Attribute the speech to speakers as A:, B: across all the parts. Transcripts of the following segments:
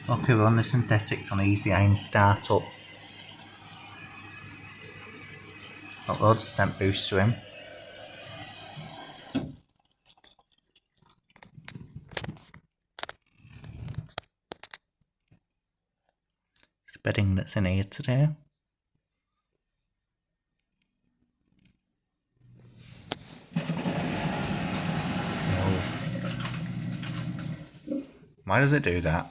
A: Okay, we're on the synthetics on easy iron startup. Got loads of stamp boost to him. It's bedding that's in here today. No. Why does it do that?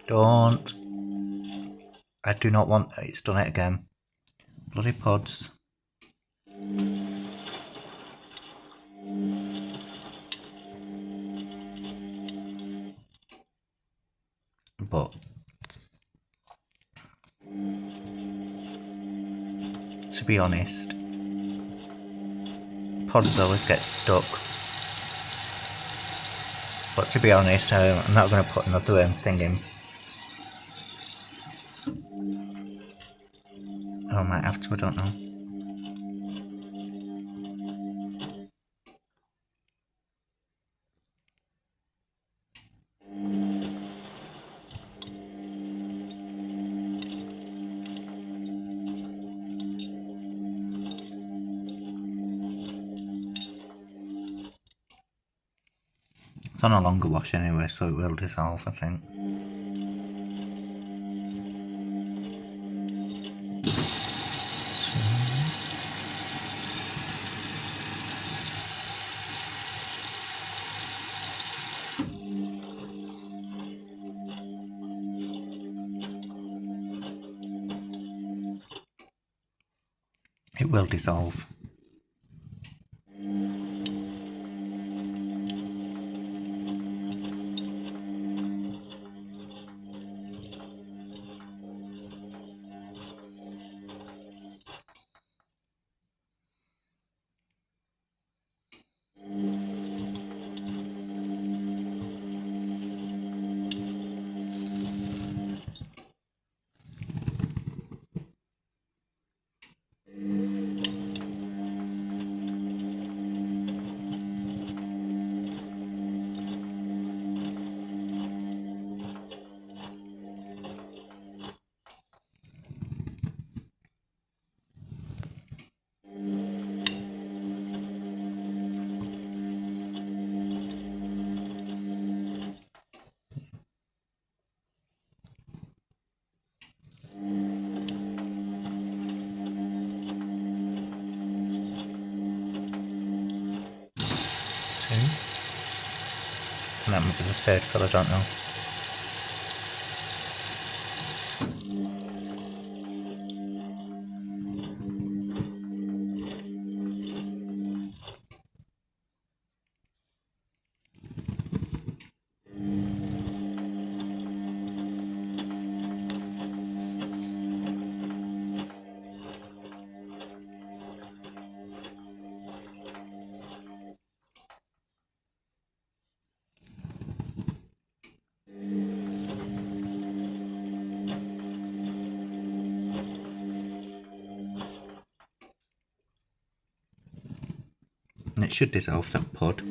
A: Don't. I do not want... It's done it again. Bloody pods. But... to be honest, pods always get stuck. But to be honest, I'm not going to put another thing in. Oh, I might have to, I don't know. It's on a longer wash anyway, so it will dissolve, I think. It will dissolve. And that might be the third fill, I don't know. And it should dissolve that pod.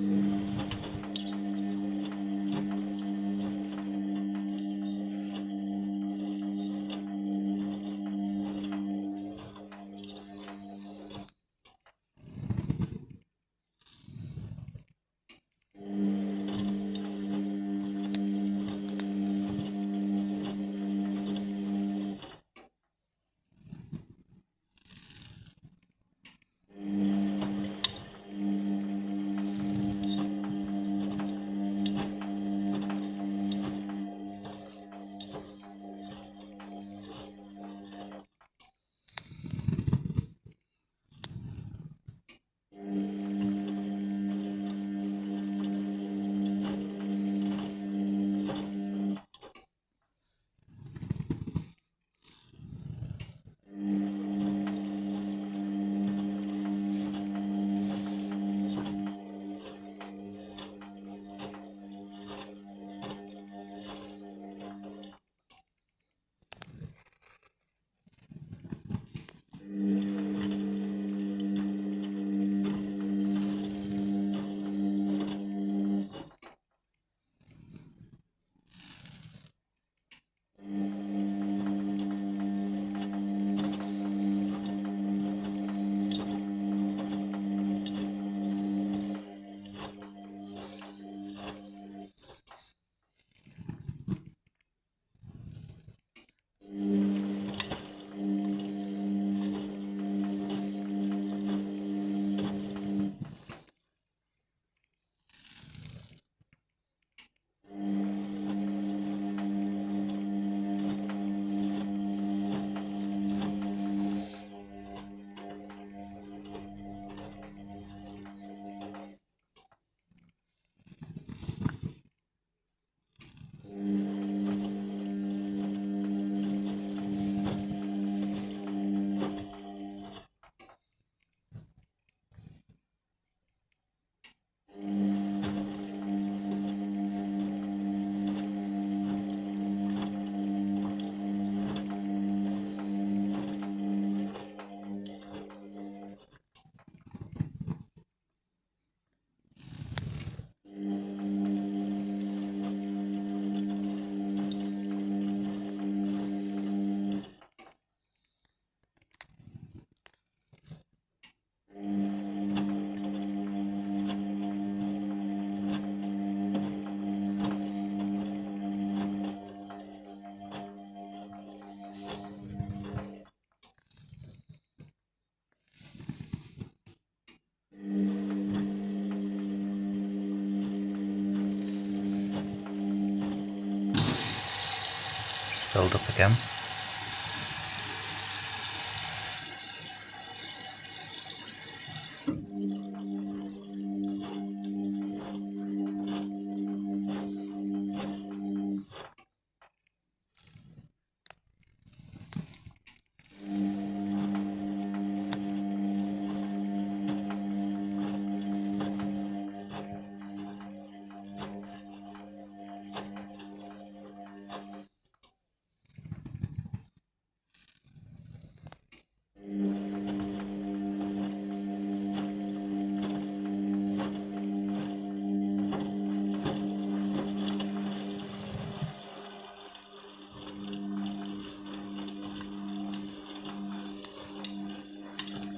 A: Filled up again.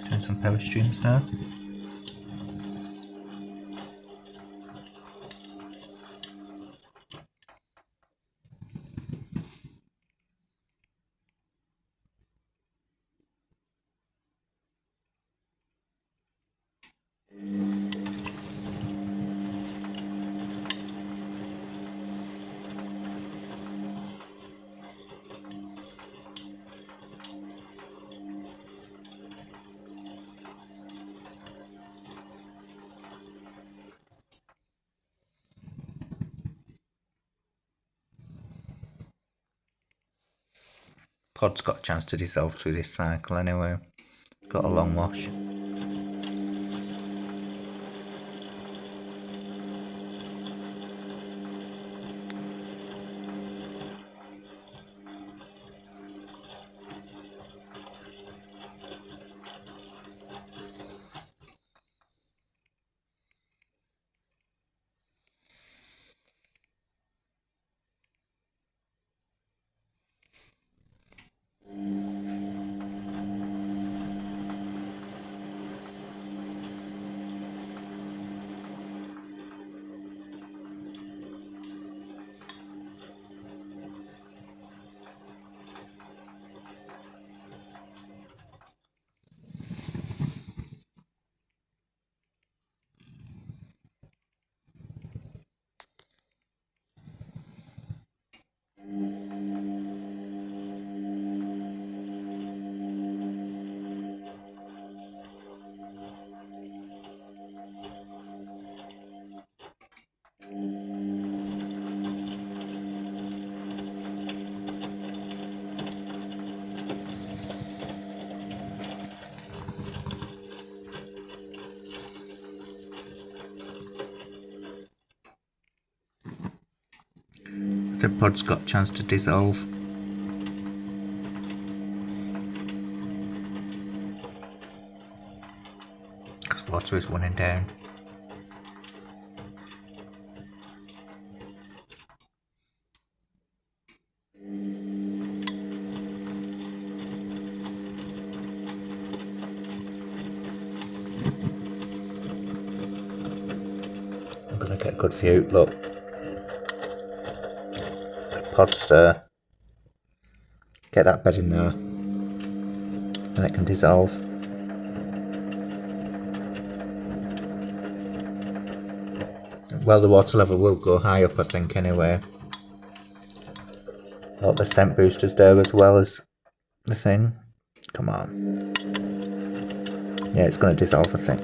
A: Doing some power streams now. Pod's got a chance to dissolve through this cycle anyway. It's got a long wash. The pod's got a chance to dissolve. Because water is running down. I'm gonna get a good view. Look, the pod's there. Get that bed in there, and it can dissolve. Well, the water level will go high up, I think, anyway. Look, the scent booster's there as well as the thing. Come on. Yeah, it's gonna dissolve, I think.